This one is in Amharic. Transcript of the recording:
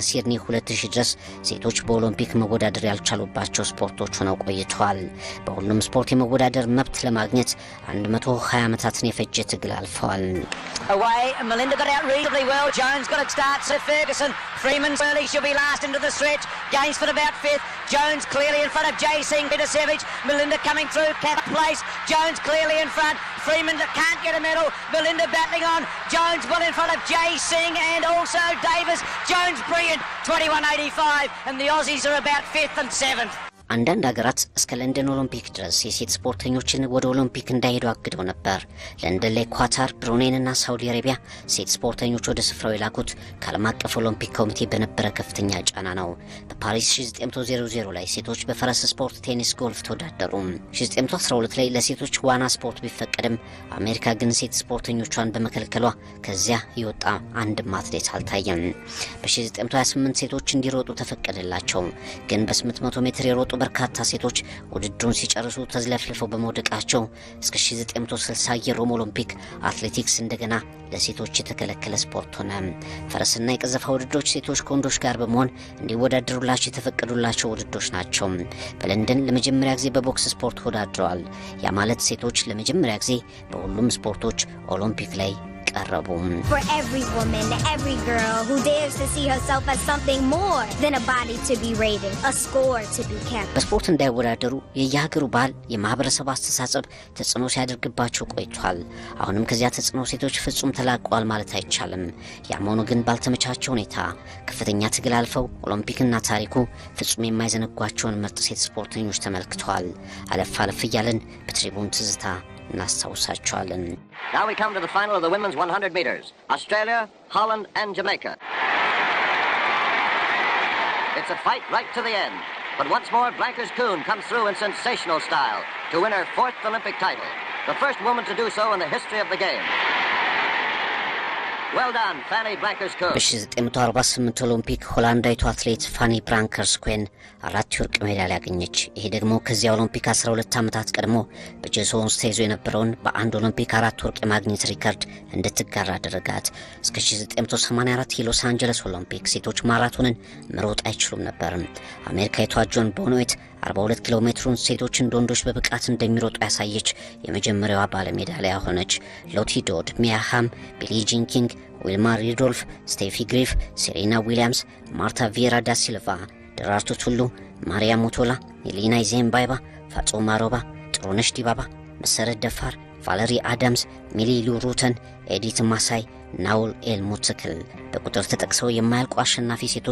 ሲድኒ 2000 ድረስ ሴቶች በኦሎምፒክ መወዳደር ያልቻሉባቸው ስፖርቶች ሆነው ቆይተዋል። በሁሉም ስፖርት የመወዳደር መብት ለማግኘት 120 ዓመታትን የፈጀ ትግል አልፈዋል። Away, and Melinda got out reasonably well. Jones got it start. Sir Ferguson, Freeman's early. She'll be last into the stretch. Gainsford about 5th. Jones clearly in front of Jay Singh. Peter Melinda coming through. Cat place. Jones clearly in front. Freeman can't get a medal. Melinda battling on. Jones well in front of Jay Singh and also Davis. Jones brilliant. 21.85, and the Aussies are about 5th and 7th. አንዳንድ ሀገራት እስከ ለንደን ኦሎምፒክ ድረስ የሴት ስፖርተኞችን ወደ ኦሎምፒክ እንዳይሄዱ አግደው ነበር። ለንደን ላይ ኳታር፣ ብሩኔይና ሳውዲ አረቢያ ሴት ስፖርተኞች ወደ ስፍራው የላኩት ከዓለም አቀፍ ኦሎምፒክ ኮሚቴ በነበረ ከፍተኛ ጫና ነው። በፓሪስ 1900 ላይ ሴቶች በፈረስ ስፖርት፣ ቴኒስ፣ ጎልፍ ተወዳደሩ። 1912 ላይ ለሴቶች ዋና ስፖርት ቢፈቀድም አሜሪካ ግን ሴት ስፖርተኞቿን በመከልከሏ ከዚያ ይወጣ አንድም አትሌት አልታየም። በ1928 ሴቶች እንዲሮጡ ተፈቀደላቸው። ግን በ800 ሜትር የሮጡ በርካታ ሴቶች ውድድሩን ሲጨርሱ ተዝለፍልፈው በመውደቃቸው እስከ 1960 የሮም ኦሎምፒክ አትሌቲክስ እንደገና ለሴቶች የተከለከለ ስፖርት ሆነ። ፈረስና የቀዘፋ ውድድሮች ሴቶች ከወንዶች ጋር በመሆን እንዲወዳደሩላቸው የተፈቀዱላቸው ውድድሮች ናቸው። በለንደን ለመጀመሪያ ጊዜ በቦክስ ስፖርት ተወዳድረዋል። ያ ማለት ሴቶች ለመጀመሪያ ጊዜ በሁሉም ስፖርቶች ኦሎምፒክ ላይ ቀረቡ። For every woman, every girl who dares to see herself as something more than a body to be rated, a score to be kept. በስፖርት እንዳይወዳደሩ የየሀገሩ ባህል፣ የማህበረሰብ አስተሳሰብ ተጽዕኖ ሲያደርግባቸው ቆይቷል። አሁንም ከዚያ ተጽዕኖ ሴቶች ፍጹም ተላቀዋል ማለት አይቻልም። ያም ሆኖ ግን ባልተመቻቸ ሁኔታ ከፍተኛ ትግል አልፈው ኦሎምፒክና ታሪኩ ፍጹም የማይዘነጓቸውን ምርጥ ሴት ስፖርተኞች ተመልክተዋል። አለፍ አለፍ እያለን በትሪቡን ትዝታ እናስታውሳቸዋለን። Now we come to the final of the women's 100 meters. Australia, Holland and Jamaica. It's a fight right to the end. But once more, Blankers-Koen comes through in sensational style to win her 4th Olympic title. The first woman to do so in the history of the game. Well done, Fanny Blankers-Koen. በ1948 ኦሎምፒክ ሆላንዳዊቷ አትሌት ፋኒ ብራንከርስ-ኩዌን 4 የወርቅ ሜዳሊያ ያገኘች። ይሄ ደግሞ ከዚያ ኦሎምፒክ 12 ዓመታት ቀድሞ በጄሶንስ ተይዞ የነበረውን በአንድ ኦሎምፒክ 4 ወርቅ የማግኘት ሪከርድ እንድትጋራ አደረጋት። እስከ 1984 የሎስ አንጀለስ ኦሎምፒክ ሴቶች ማራቶንን መሮጥ አይችሉም ነበር። አሜሪካዊቷ ጆን ቦኖዌት 42 ኪሎ ሜትሩን ሴቶች እንደ ወንዶች በብቃት እንደሚሮጡ ያሳየች የመጀመሪያዋ ባለ ሜዳሊያ ሆነች። ሎቲ ዶድ፣ ሚያ ሃም፣ ቢሊ ጂን ኪንግ፣ ዊልማ ሪዶልፍ፣ ስቴፊ ግሪፍ፣ ሴሬና ዊሊያምስ፣ ማርታ ቪየራ ዳ ሲልቫ፣ ደራርቱ ቱሉ፣ ማሪያ ሙቶላ፣ ኤሊና ዜምባይባ፣ ፋጾማ ሮባ፣ ጥሩነሽ ዲባባ፣ መሰረት ደፋር፣ ቫለሪ አዳምስ፣ ሚሊ ሉ ሩተን፣ ኤዲት ማሳይ፣ ናውል ኤል ሙትክል በቁጥር ተጠቅሰው የማያልቁ አሸናፊ ሴቶች